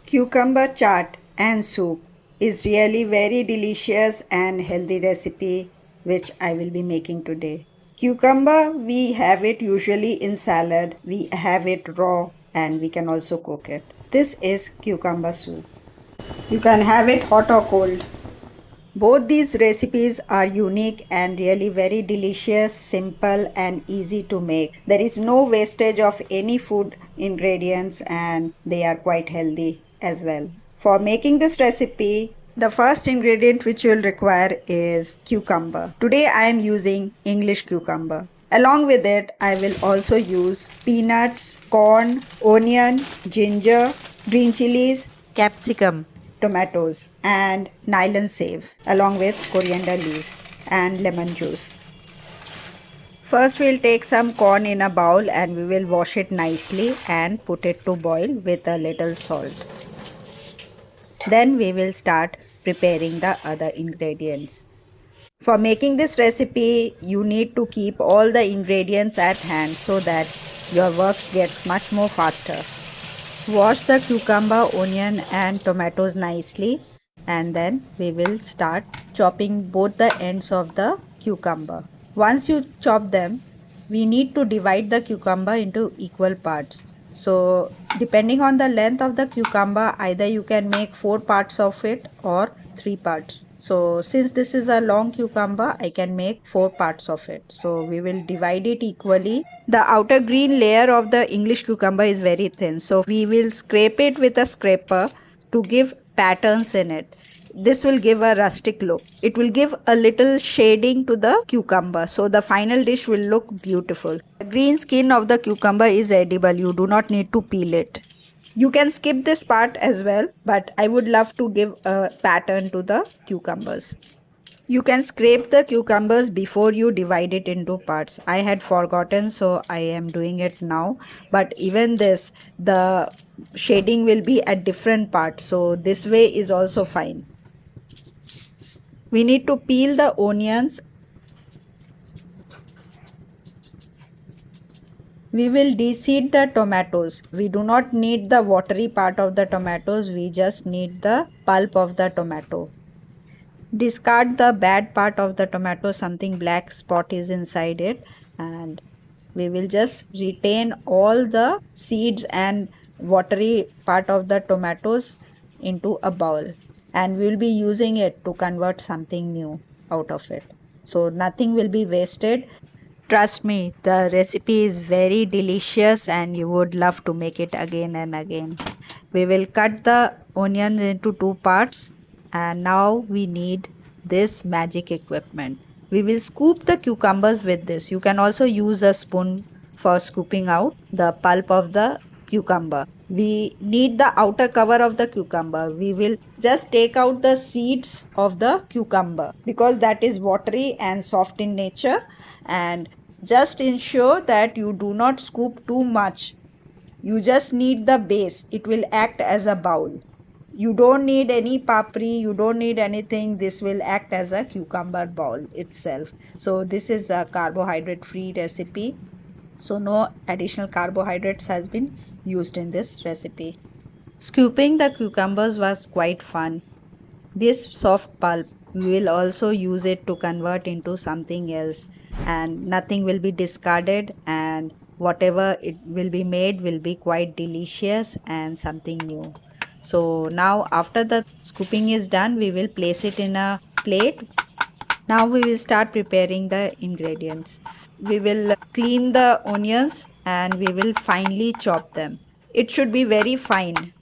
Cucumber chaat and soup is really very delicious and healthy recipe which I will be making today. Cucumber, we have it usually in salad, we have it raw and we can also cook it. This is cucumber soup. You can have it hot or cold. Both these recipes are unique and really very delicious, simple and easy to make. There is no wastage of any food ingredients and they are quite healthy as well. For making this recipe, the first ingredient which you'll require is cucumber. Today I am using English cucumber. Along with it, I will also use peanuts, corn, onion, ginger, green chilies, capsicum, tomatoes and nylon save along with coriander leaves and lemon juice. First we'll take some corn in a bowl and we will wash it nicely and put it to boil with a little salt. Then we will start preparing the other ingredients. For making this recipe, you need to keep all the ingredients at hand so that your work gets much more faster. Wash the cucumber, onion and tomatoes nicely and then we will start chopping both the ends of the cucumber. Once you chop them, we need to divide the cucumber into equal parts. So depending on the length of the cucumber, either you can make 4 parts of it or 3 parts. So since this is a long cucumber, I can make 4 parts of it. So we will divide it equally. The outer green layer of the English cucumber is very thin. So we will scrape it with a scraper to give patterns in it. This will give a rustic look. It will give a little shading to the cucumber. So the final dish will look beautiful. The green skin of the cucumber is edible. You do not need to peel it. You can skip this part as well, but I would love to give a pattern to the cucumbers. You can scrape the cucumbers before you divide it into parts. I had forgotten, so I am doing it now. But even this, the shading will be at different parts. So this way is also fine. We need to peel the onions. We will de-seed the tomatoes. We do not need the watery part of the tomatoes. We just need the pulp of the tomato. Discard the bad part of the tomato. Something black spot is inside it. And we will just retain all the seeds and watery part of the tomatoes into a bowl. And we will be using it to convert something new out of it. So nothing will be wasted. Trust me, the recipe is very delicious and you would love to make it again and again. We will cut the onions into 2 parts and now we need this magic equipment. We will scoop the cucumbers with this. You can also use a spoon for scooping out the pulp of the cucumber. We need the outer cover of the cucumber. We will just take out the seeds of the cucumber because that is watery and soft in nature, and just ensure that you do not scoop too much. You just need the base. It will act as a bowl. You don't need any papri, you don't need anything. This will act as a cucumber bowl itself. So this is a carbohydrate free recipe. So no additional carbohydrates has been used in this recipe. Scooping the cucumbers was quite fun. This soft pulp, we will also use it to convert into something else, and nothing will be discarded, and whatever it will be made will be quite delicious and something new. So now after the scooping is done, we will place it in a plate. Now we will start preparing the ingredients. We will clean the onions and we will finely chop them. It should be very fine.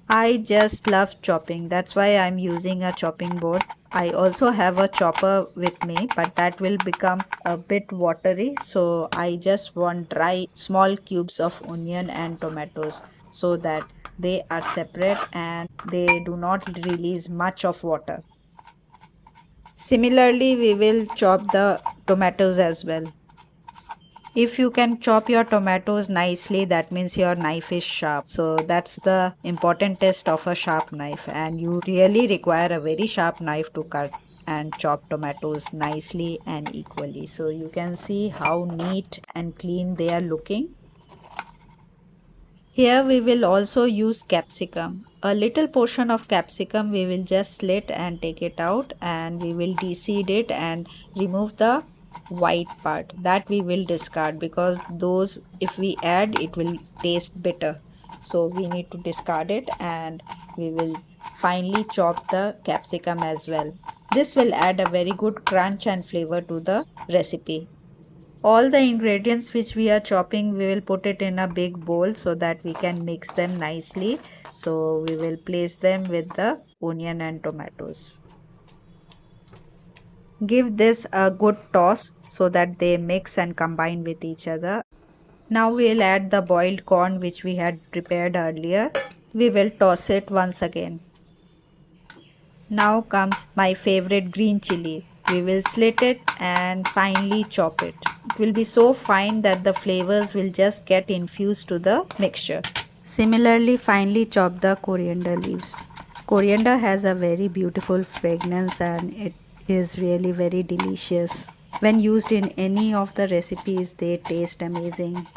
I just love chopping. That's why I'm using a chopping board. I also have a chopper with me, but that will become a bit watery. So I just want dry small cubes of onion and tomatoes so that they are separate and they do not release much of water. Similarly, we will chop the tomatoes as well. If you can chop your tomatoes nicely, that means your knife is sharp. So that's the important test of a sharp knife, and you really require a very sharp knife to cut and chop tomatoes nicely and equally. So you can see how neat and clean they are looking. Here we will also use capsicum. A little portion of capsicum we will just slit and take it out, and we will de-seed it and remove the white part that we will discard, because those, if we add, it will taste bitter. So we need to discard it, and we will finely chop the capsicum as well. This will add a very good crunch and flavor to the recipe. All the ingredients which we are chopping, we will put it in a big bowl so that we can mix them nicely. So we will place them with the onion and tomatoes. Give this a good toss so that they mix and combine with each other. Now we'll add the boiled corn which we had prepared earlier. We will toss it once again. Now comes my favorite green chili. We will slit it and finely chop it. It will be so fine that the flavors will just get infused to the mixture. Similarly, finely chop the coriander leaves. Coriander has a very beautiful fragrance and it is really very delicious. When used in any of the recipes, they taste amazing.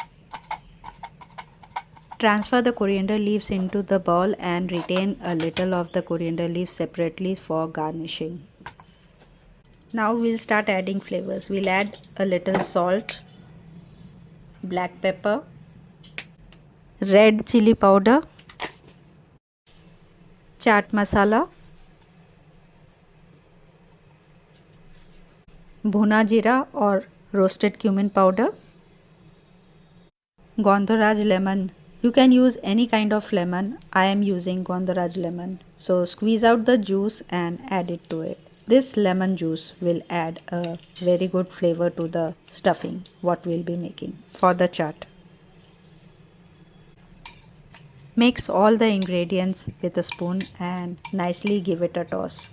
Transfer the coriander leaves into the bowl and retain a little of the coriander leaves separately for garnishing. Now we'll start adding flavors. We'll add a little salt, black pepper, red chili powder, chaat masala, bhuna jeera or roasted cumin powder, Gondoraj lemon. You can use any kind of lemon. I am using Gondoraj lemon. So squeeze out the juice and add it to it. This lemon juice will add a very good flavor to the stuffing what we'll be making for the chaat. Mix all the ingredients with a spoon and nicely give it a toss.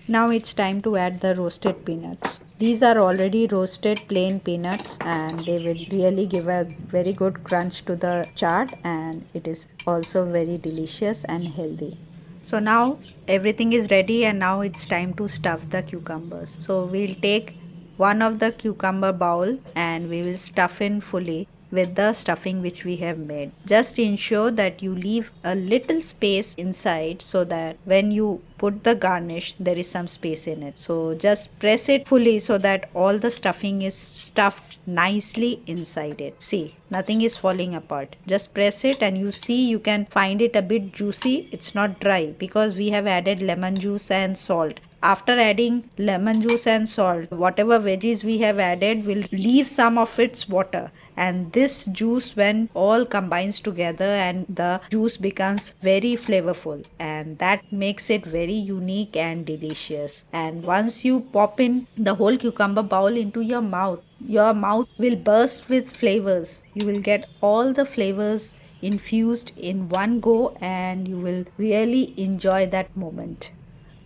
Now it's time to add the roasted peanuts. These are already roasted plain peanuts and they will really give a very good crunch to the chaat, and it is also very delicious and healthy. So now everything is ready and now it's time to stuff the cucumbers. So we'll take one of the cucumber bowl and we will stuff in fully with the stuffing which we have made. Just ensure that you leave a little space inside so that when you put the garnish there is some space in it. So just press it fully so that all the stuffing is stuffed nicely inside it. See, nothing is falling apart. Just press it and you see you can find it a bit juicy. It's not dry because we have added lemon juice and salt. After adding lemon juice and salt, whatever veggies we have added will leave some of its water, and this juice when all combines together and the juice becomes very flavorful, and that makes it very unique and delicious. And once you pop in the whole cucumber bowl into your mouth will burst with flavors. You will get all the flavors infused in one go and you will really enjoy that moment.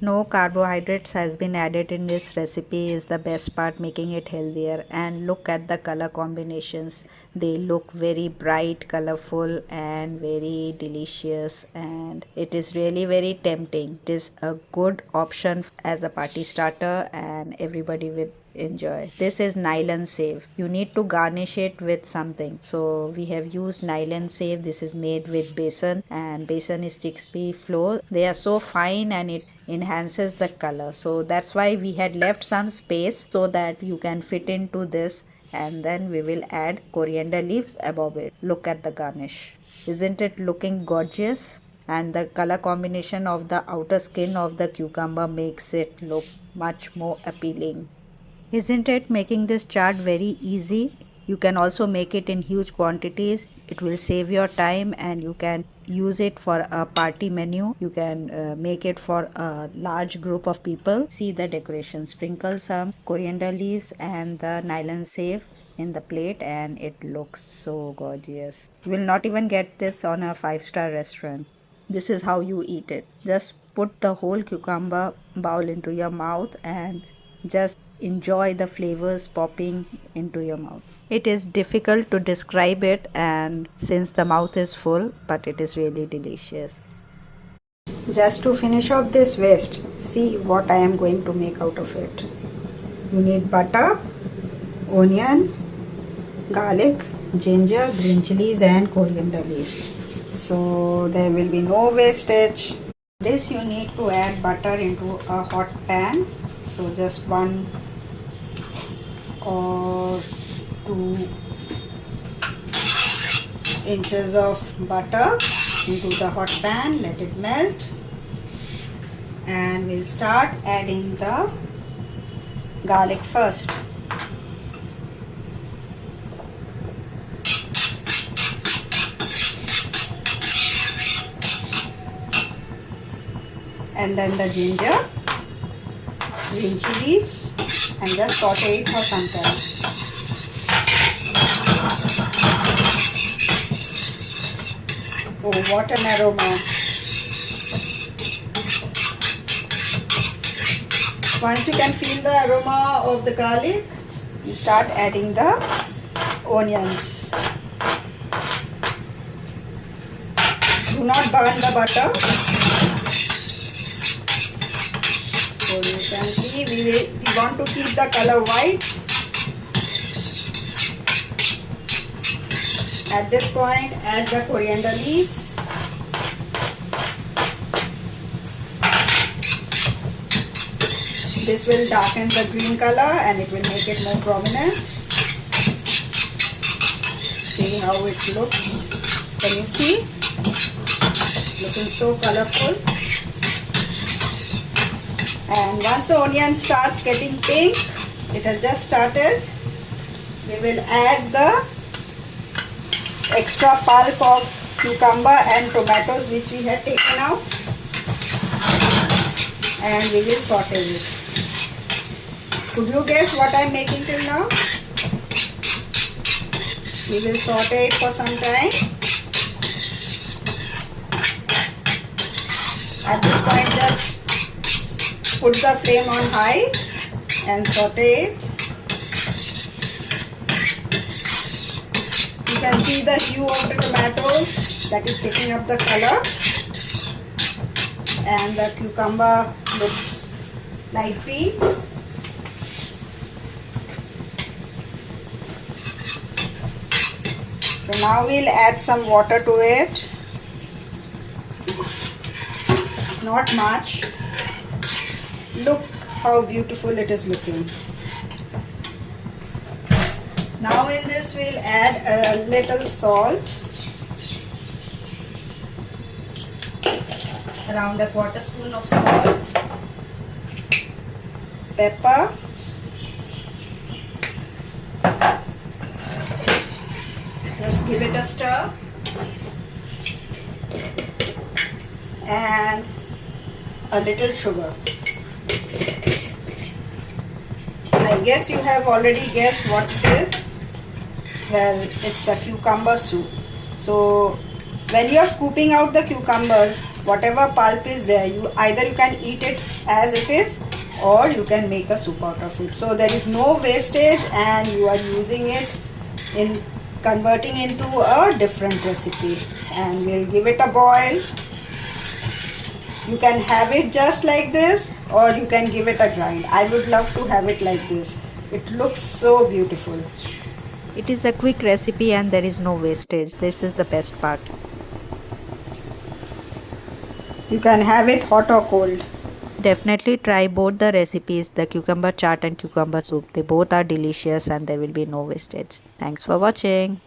No carbohydrates has been added in this recipe is the best part, making it healthier. And look at the color combinations. They look very bright, colorful and very delicious, and it is really very tempting. It is a good option as a party starter and everybody will enjoy. This is nylon save. You need to garnish it with something. So we have used nylon save. This is made with besan, and besan is chickpea flour. They are so fine and it enhances the color. So that's why we had left some space so that you can fit into this, and then we will add coriander leaves above it. Look at the garnish. Isn't it looking gorgeous? And the color combination of the outer skin of the cucumber makes it look much more appealing. Isn't it making this chaat very easy? You can also make it in huge quantities. It will save your time and you can use it for a party menu. You can make it for a large group of people. See the decoration. Sprinkle some coriander leaves and the nylon save in the plate and it looks so gorgeous. You will not even get this on a 5-star restaurant. This is how you eat it. Just put the whole cucumber bowl into your mouth and just enjoy the flavors popping into your mouth. It is difficult to describe it, and since the mouth is full, but it is really delicious. Just to finish off this waste, see what I am going to make out of it. You need butter, onion, garlic, ginger, green chilies and coriander leaves. So there will be no wastage. This you need to add butter into a hot pan. So just 1 or 2 inches of butter into the hot pan. Let it melt. And we'll start adding the garlic first. And then the ginger, green chilies, and just saute it for some time. Oh, what an aroma! Once you can feel the aroma of the garlic, you start adding the onions. Do not burn the butter. So you can see we want to keep the color white. At this point, add the coriander leaves. This will darken the green color and it will make it more prominent. See how it looks. Can you see? It's looking so colorful. And once the onion starts getting pink, it has just started, we will add the extra pulp of cucumber and tomatoes which we had taken out, and we will saute it. Could you guess what I am making till now? We will saute it for some time. At this point, just put the flame on high and saute it. You can see the hue of the tomatoes that is picking up the color, and the cucumber looks light pink. So now we'll add some water to it. Not much. Look how beautiful it is looking. Now in this we'll add a little salt, around a 1/4 spoon of salt, pepper, just give it a stir, and a little sugar. I guess you have already guessed what it is. Well, it's a cucumber soup. So when you are scooping out the cucumbers, whatever pulp is there, you can eat it as it is, or you can make a soup out of it. So there is no wastage, and you are using it in converting into a different recipe. And we'll give it a boil. You can have it just like this, or you can give it a grind. I would love to have it like this. It looks so beautiful. It is a quick recipe and there is no wastage. This is the best part. You can have it hot or cold. Definitely try both the recipes, the cucumber chaat and cucumber soup. They both are delicious and there will be no wastage. Thanks for watching.